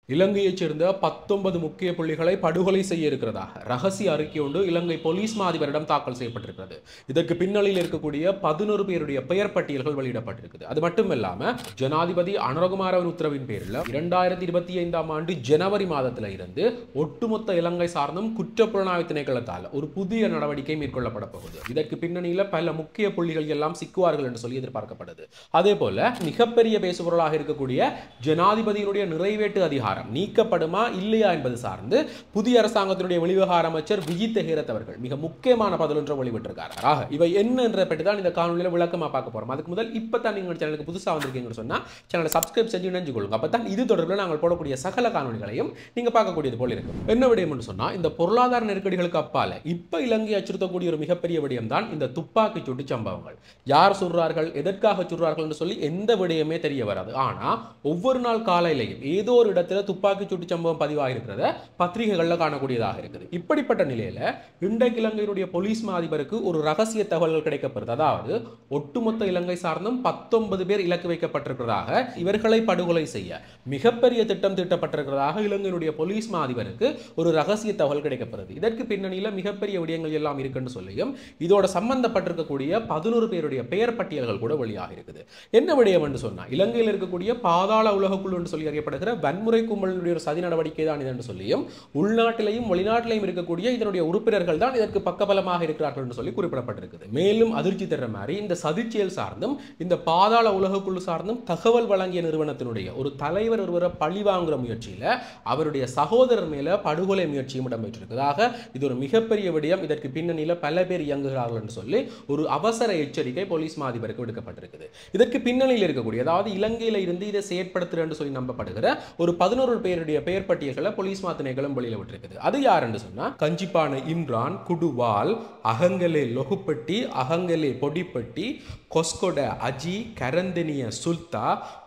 இலங்கையைச் சேர்ந்த 19 முக்கிய புள்ளிகளை படுகொலை செய்ய இருக்கிறதாக ரகசிய அறிக்கை ஒன்று இலங்கை போலீஸ் மாதிபரிடம் தாக்கல் செய்யப்பட்டிருக்கிறது. இதற்கு பின்னணியில் இருக்கக்கூடிய 11 பேருடைய பெயர் பட்டியல்கள் வெளியிடப்பட்டிருக்குது. அது மட்டுமல்லாம ஜனாதிபதி அனுரகுமாரவின் உத்தரவின் பேரில் 2025ஆம் ஆண்டு ஜனவரி மாதத்தில் இருந்து ஒட்டுமொத்த இலங்கை சார்ந்தும் குற்றப்புலனாய்வு திணைக்களத்தால் ஒரு புதிய நடவடிக்கை மேற்கொள்ளப்பட போகுது. இதற்கு பின்னணியில் பல முக்கிய புள்ளிகள் எல்லாம் சிக்குவார்கள் என்று சொல்லி எதிர்பார்க்கப்படுது. அதே போல மிகப்பெரிய பேசுபொருளாக இருக்கக்கூடிய ஜனாதிபதியினுடைய நிறைவேற்று அதிகாரம் நீக்கப்படுமா இல்லையா என்பது சார்ந்து புதிய அரசாங்கத்தினுடைய வெளிவிவகார அமைச்சர் விஜித் ஹேரத் அவர்கள் மிக முக்கியமான பதில் ஒன்றை வெளியிட்டிருக்கார். இவை என்ன என்ற பற்றி தான் இந்த காணொலியில் விளக்கமா பார்க்க போறோம். அதுக்கு முதல் இப்பதான் நீங்க சேனலுக்கு புதுசா வந்திருக்கீங்கன்னு சொன்னா சேனலை சப்ஸ்கிரைப் செஞ்சு நினைச்சு கொள்ளுங்க. அப்பதான் இது தொடர்பில் நாங்கள் போடக்கூடிய சகல காணொலிகளையும் நீங்க பார்க்கக்கூடியது போல இருக்கும். என்ன விடயம் என்று சொன்னா இந்த பொருளாதார நெருக்கடிகளுக்கு அப்பால இப்ப இலங்கை அச்சுறுத்தக்கூடிய ஒரு மிகப்பெரிய விடயம் தான் இந்த துப்பாக்கி சூட்டு சம்பவங்கள். யார் சொல்றார்கள், எதற்காக சொல்றார்கள் என்று சொல்லி எந்த விடயமே தெரிய வராது. ஆனா ஒவ்வொரு நாள் காலையிலையும் ஏதோ ஒரு இடத்துல துப்பாக்கி சூட்டு சம்பவம் பதிவாக இருக்கிறத பத்திரிகைகள்ல காணக்கூடியதாக இருக்குது. இப்படிப்பட்ட நிலையில இன்றைக்கு இலங்கையினுடைய போலீஸ் அதிபருக்கு ஒரு ரகசிய தகவல்கள் கிடைக்கப்படுது. அதாவது ஒட்டுமொத்த இலங்கை சார்ந்தும் 19 பேர் இலக்கு வைக்கப்பட்டிருக்கிறதாக, இவர்களை படுகொலை செய்ய மிகப்பெரிய திட்டம் தீட்டப்பட்டிருக்கிறதாக இலங்கையினுடைய போலீஸ் அதிபருக்கு ஒரு ரகசிய தகவல் கிடைக்கப்படுது. இதற்கு பின்னணியில மிகப்பெரிய விடயங்கள் எல்லாம் இருக்குன்னு சொல்லியும் இதோட சம்பந்தப்பட்டிருக்கக்கூடிய 11 பேருடைய பெயர் பட்டியல்கள் கூட வெளியாக இருக்குது. என்ன விடயம் என்று சொன்னா இலங்கையில் இருக்கக்கூடிய பாதாள உலகக்குழு என்று சொல்லி அறியப்படுகிற வன்முறை கும்பலினுடைய ஒரு சதி நடவடிக்கை தான் இது என்று சொல்லியும் உள்நாட்டிலையும் வெளிநாட்டிலையும் இருக்கக்கூடிய இதனுடைய உறுப்பினர்கள் தான் இதற்கு பக்கபலமாக இருக்கிறார்கள் என்று சொல்லி குறிப்பிடப்பட்டிருக்குது. மேலும் அதிர்ச்சி தர மாதிரி இந்த சதிச்செயல் சார்ந்தும் இந்த பாதாள உலகக்குழு சார்ந்தும் தகவல் வழங்கிய நிறுவனத்தினுடைய ஒரு தலைவர் ஒருவரை பழி வாங்குற முயற்சியில அவருடைய சகோதரர் மேல படுகொலை முயற்சியும் இடம்பெற்றிருக்கிறதாக இது ஒரு மிகப்பெரிய விடயம். இதற்கு பின்னணியில பல பேர் இயங்குகிறார்கள் என்று சொல்லி ஒரு அவசர எச்சரிக்கை போலீஸ் அதிபருக்கு விடுக்கப்பட்டிருக்குது. இதற்கு பின்னணியில் இருக்கக்கூடிய அதாவது இலங்கையில இருந்து இதை செயற்படுத்துற என்று சொல்லி நம்பப்படுகிற ஒரு 11 பேருடைய பெயர் பட்டியல்களை போலீஸ் திணைக்களம் வெளியில விட்டிருக்குது. அது யார் என்று சொன்னா கஞ்சிப்பான இம்ரான், குடுவால், அகங்கலே லொகுப்பட்டி, அகங்கலே பொடிப்பட்டி, கொஸ்கொட அஜி, கரந்தனிய சுல்தா,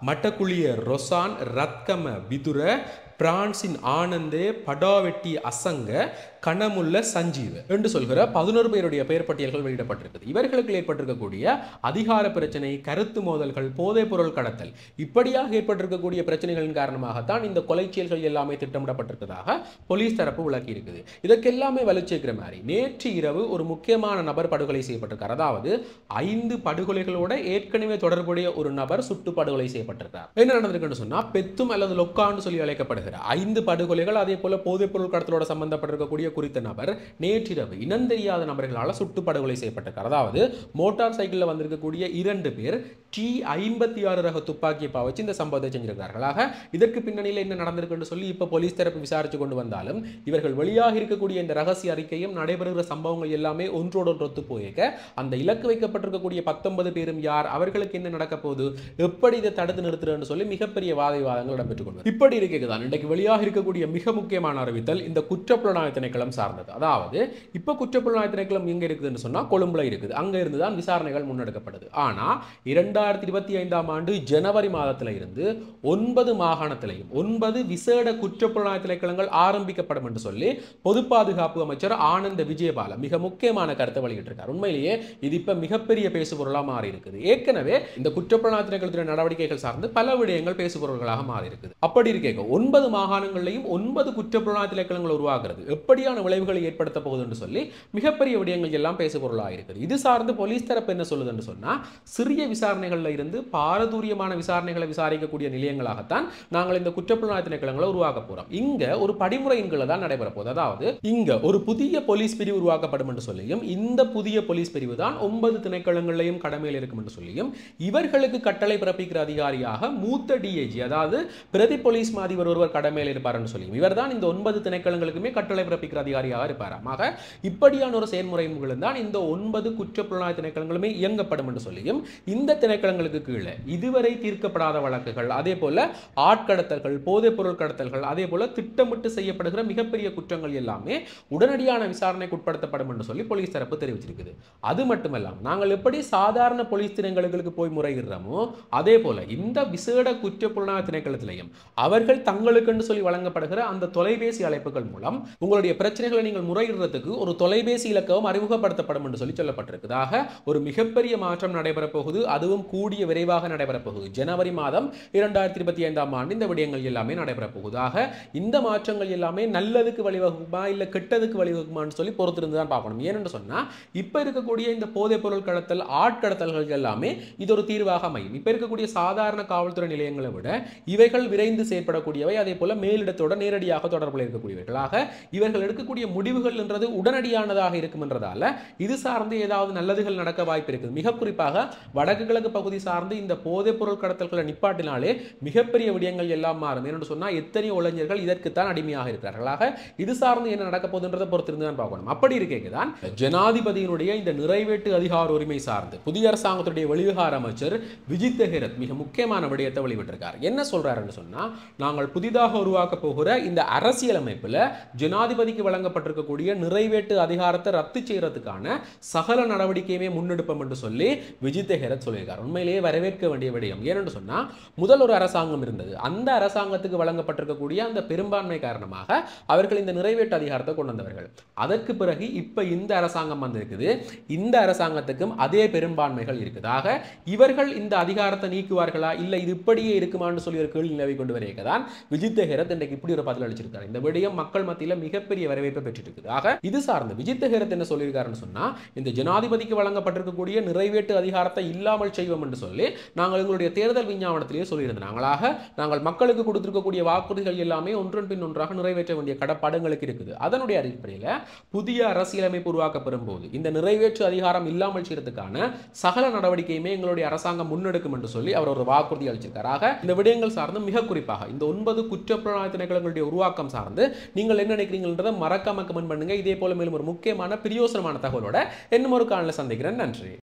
மட்டக்குளிய ரொசான், ரத்கம விதுர, பிரான்சின் ஆனந்தே, படாவெட்டி அசங்க, கனமுள்ள சஞ்சீவ் என்று சொல்கிற 11 பேருடைய பெயர் பட்டியல்கள் வெளியிடப்பட்டிருக்குது. இவர்களுக்கு ஏற்பட்டிருக்கக்கூடிய அதிகார பிரச்சனை, கருத்து மோதல்கள், போதைப் பொருள் கடத்தல் இப்படியாக ஏற்பட்டிருக்கக்கூடிய பிரச்சனைகளின் காரணமாகத்தான் இந்த கொலை செயல்கள் எல்லாமே திட்டமிடப்பட்டிருக்கிறதாக போலீஸ் தரப்பு விளக்கி இருக்குது. இதற்கெல்லாமே வலுச்சேர்க்கிற மாதிரி நேற்று இரவு ஒரு முக்கியமான நபர் படுகொலை செய்யப்பட்டிருக்கார். அதாவது 5 படுகொலைகளோட ஏற்கனவே தொடர்புடைய ஒரு நபர் சுட்டு படுகொலை செய்யப்பட்டிருக்கிறார். என்ன நடந்திருக்குன்னு சொன்னா பெத்தும் அல்லது லொக்கான்னு சொல்லி அழைக்கப்படுகிற 5 படுகொலைகள் அதே போல போதைப் பொருள் கடத்தலோட சம்பந்தப்பட்டிருக்கக்கூடிய குறித்த நபர் நேற்றிரவு இனம் தெரியாத நபர்களால் சுட்டு படுகொலை செய்யப்பட்டிருக்கார். அதாவது மோட்டார் சைக்கிளில் வந்திருக்கக்கூடிய 2 பேர் T56 ரக துப்பாக்கியை பாவிச்சு இந்த சம்பவத்தை செஞ்சிருக்கிறார்களாக. இதற்கு பின்னணியில் என்ன நடந்திருக்குன்னு சொல்லி இப்ப போலீஸ் தரப்பு விசாரிச்சு கொண்டு வந்தாலும் இவர்கள் வெளியாக இருக்கக்கூடிய இந்த ரகசிய அறிக்கையும் நடைபெறுகிற சம்பவங்கள் எல்லாமே ஒன்றோடு ஒத்து போயிருக்க அந்த இலக்கு வைக்கப்பட்டிருக்கக்கூடிய 19 பேரும் யார், அவர்களுக்கு என்ன நடக்க போகுது, எப்படி இதை தடுத்து நிறுத்துறன்னு சொல்லி மிகப்பெரிய வாதவிவாதங்கள் இடம்பெற்றுக் கொண்டு இப்படி இருக்கதான் இன்றைக்கு வெளியாக இருக்கக்கூடிய மிக முக்கியமான அறிவித்தல் இந்த குற்றப்புலனாய்வு திணைக்களம் சார்ந்தது. அதாவது இப்ப குற்றப்புலனாய்வு திணைக்களம் எங்க இருக்குதுன்னு சொன்னா கொழும்புல இருக்குது. அங்க இருந்துதான் விசாரணைகள் முன்னெடுக்கப்படுது. ஆனா 2025ஆம் ஆண்டு ஜனவரி மாதத்துல இருந்து 9 மாகாணத்திலையும் 9 விசேட குற்றப்புலனாய்வு திணைக்களங்கள் ஆரம்பிக்கப்படும் என்று சொல்லி பொது பாதுகாப்பு அமைச்சர் ஆனந்த விஜயபால மிக முக்கியமான கருத்தை வெளியிட்டிருக்கார். உண்மையிலேயே இது இப்ப மிகப்பெரிய பேசுபொருளா மாறி இருக்குது. ஏற்கனவே இந்த குற்றப்புலனாய்வு திணைக்களத்தின் நடவடிக்கைகள் சார்ந்து பல விடயங்கள் பேசுபொருள்களாக மாறி இருக்குது. அப்படி இருக்க 9 மாகாணங்களிலையும் 9 குற்றப்புலனாய்வு திணைக்களங்கள் உருவாகிறது எப்படியான விளைவுகளை ஏற்படுத்த போகுது என்று சொல்லி மிகப்பெரிய விடயங்கள் எல்லாம் பேசுபொருளாக இருக்குது. இது சார்ந்து போலீஸ் தரப்பு என்ன சொல்லுது என்று சொன்னா சிறிய விசாரணைகள்ல இருந்து பாரதூரியமான விசாரணைகளை விசாரிக்கக்கூடிய நிலையங்களாகத்தான் நாங்கள் இந்த குற்றப்புலனாய்வு திணைக்களங்களை உருவாக்க போறோம். இங்க ஒரு படிமுறையின் கீழ தான் நடைபெற போகுது. அதாவது இங்க ஒரு புதிய போலீஸ் பிரிவு உருவாக்கப்படும் என்று சொல்லியும் இந்த புதிய போலீஸ் பிரிவு தான் 9 திணைக்களங்களையும் கடமையில் இருக்கும் என்று சொல்லியும் இவர்களுக்கு கட்டளை பிறப்பிக்கிற அதிகாரியாக மூத்த டிஐஜி அதாவது பிரதி போலீஸ் அதிபர் ஒருவர் கடமையில் இருப்பார் என்று சொல்லியும் இவர் தான் இந்த 9 திணைக்களங்களுக்குமே கட்டளை பிறப்பிக்கிற அதிகாரியாக இருப்பாராம். ஆக இப்படியான ஒரு செயல்முறை மூலம் தான் இந்த 9 குற்றப்புலனாய்வு திணைக்களங்களுமே இயங்கப்படும் என்று சொல்லியும் இந்த திணைக்களங்களுக்கு கீழே இதுவரை தீர்க்கப்படாத வழக்குகள், அதே போல ஆட்கடத்தல்கள், போதைப் பொருள் கடத்தல்கள், அதே போல திட்டமிட்டு செய்யப்படுகிற மிகப்பெரிய குற்றங்கள் எல்லாமே உடனடியான விசாரணைக்கு உட்படுத்தப்படும் என்று சொல்லி போலீஸ் தரப்பு தெரிவிச்சிருக்குது. அது மட்டுமல்லாமல் நாங்கள் எப்படி சாதாரண போலீஸ் திணைக்களங்களுக்கு போய் முறையிடுறோமோ அதே போல இந்த விசேட குற்றப்புலனாய்வு திணைக்களத்திலையும் அவர்கள் தங்களுக்கென்று சொல்லி வழங்கப்படுகிற அந்த தொலைபேசி அழைப்புகள் மூலம் உங்களுடைய பிரச்சனைகளை நீங்கள் முறையிடுறதுக்கு ஒரு தொலைபேசி இலக்கம் அறிமுகப்படுத்தப்படும் என்று சொல்லி சொல்லப்பட்டிருக்கிறதாக ஒரு மிகப்பெரிய மாற்றம் நடைபெற போகுது. அதுவும் கூடிய விரைவாக நடைபெறப் போகுது. ஜனவரி மாதம் 2025ஆம் ஆண்டு இந்த விடயங்கள் எல்லாமே நடைபெறப் போகுதாக. இந்த மாற்றங்கள் எல்லாமே நல்லதுக்கு வழிவகுக்குமா இல்ல கெட்டதுக்கு வழிவகுக்குமான்னு சொல்லி பொறுத்திருந்து தான் பார்க்கணும். ஏன்னு சொன்னா இப்ப இருக்கக்கூடிய இந்த போதைப் பொருள் கடத்தல், ஆட்கடத்தல்கள் எல்லாமே இது ஒரு தீர்வாக அமையும். இப்ப இருக்கக்கூடிய சாதாரண காவல்துறை நிலையங்களை விட இவைகள் விரைந்து செயற்படக்கூடியவை, அதே போல மேலிடத்தோட நேரடியாக தொடர்பில் இருக்கக்கூடியவர்களாக இவர்கள் எடுக்கக்கூடிய முடிவுகள் என்றது உடனடியானதாக இருக்கும் என்றதால இது சார்ந்து ஏதாவது நல்லதுகள் நடக்க வாய்ப்பு இருக்குது. மிக குறிப்பாக வடக்கு கிழக்கு பகுதி சார்ந்து இந்த போதைப் பொருள் கடத்தல்களை நிப்பாட்டினாலே மிகப்பெரிய விடயங்கள் எல்லாம் மாறும். என்று சொன்னா எத்தனை இளைஞர்கள் இதற்குத்தான் அடிமையாக இருக்கிறார்களாக. இது சார்ந்து என்ன நடக்க போகுதுன்றதை பொறுத்திருந்து தான் பார்க்கணும். அப்படி இருக்கேதான் ஜனாதிபதியினுடைய இந்த நிறைவேற்று அதிகார உரிமை சார்ந்து புதிய அரசாங்கத்துடைய வெளிவிகார அமைச்சர் விஜித் ஹெரத் மிக முக்கியமான விடயத்தை வெளியிட்டிருக்கார். என்ன சொல்றாருன்னு சொன்னா, நாங்கள் புதிதாக உருவாக்க போகிற இந்த அரசியலமைப்புல ஜனாதிபதிக்கு வழங்கப்பட்டிருக்கக்கூடிய நிறைவேற்று அதிகாரத்தை ரத்து செய்யறதுக்கான சகல நடவடிக்கையுமே முன்னெடுப்போம் என்று சொல்லி விஜித் ஹெரத் சொல்லியிருக்கார். உண்மையிலேயே வரவேற்க வேண்டிய விடயம். ஏன்னு சொன்னா முதல் ஒரு அரசாங்கம் இருந்தது, அந்த அரசாங்கத்துக்கு வழங்கப்பட்டிருக்கக்கூடிய அந்த பெரும்பான்மை காரணமாக அவர்கள் இந்த நிறைவேற்று அதிகாரத்தை கொண்டு வந்தவர்கள். அதற்கு பிறகு இப்ப இந்த அரசாங்கம் வந்திருக்குது, இந்த அரசாங்கத்துக்கும் அதே பெரும்பான்மைகள் இருக்குதாக. இவர்கள் இந்த அதிகாரத்தை நீக்குவார்களா இல்ல இது இப்படியே இருக்குமான்னு சொல்லி ஒரு கேள்வி நிலவி கொண்டு வரையதான் விஜித் ஹெரத் இன்றைக்கு இப்படி ஒரு பதில் அளிச்சிருக்காரு. இந்த விடயம் மக்கள் மத்தியில் மிகப்பெரிய வரவேற்பை பெற்றுட்டு இருக்குது. ஆக இது சார்ந்து விஜித் ஹெரத் என்ன சொல்லியிருக்காருன்னு சொன்னா, இந்த ஜனாதிபதிக்கு வழங்கப்பட்டிருக்கக்கூடிய நிறைவேற்று அதிகாரத்தை இல்லாமல் செய்வோம் என்று சொல்லி நாங்கள் எங்களுடைய தேர்தல் விஞ்ஞாபனத்திலேயே சொல்லியிருந்தோம். நாங்கள் மக்களுக்கு கொடுத்திருக்கக்கூடிய வாக்குறுதிகள் எல்லாமே ஒன்றன் பின் ஒன்றாக நிறைவேற்ற வேண்டிய கடப்பாடுகளுக்கு இருக்குது. அதனுடைய அடிப்படையில் புதிய அரசியலமைப்பு உருவாக்கப்படும் போது இந்த நிறைவேற்று அதிகாரம் இல்லாமல் செய்யறதுக்கான சகல நடவடிக்கையுமே எங்களுடைய அரசாங்கம் முன்னெடுக்கும் என்று சொல்லி அவர் ஒரு வாக்குறுதி அளிச்சிருக்காராக. இந்த விடயங்கள் சார்ந்து மிக குறிப்பாக இந்த 9 குற்றப்புலனாய்வு திணைக்களங்களுடைய உருவாக்கம் சார்ந்து நீங்கள் என்ன நினைக்கிறீங்கன்றதை மறக்காம கமெண்ட் பண்ணுங்க. இதே போல மேலும் ஒரு முக்கியமான பிரயோசனமான தகவலோட இன்னும் ஒரு காணொளியில் சந்திக்கிறேன். நன்றி.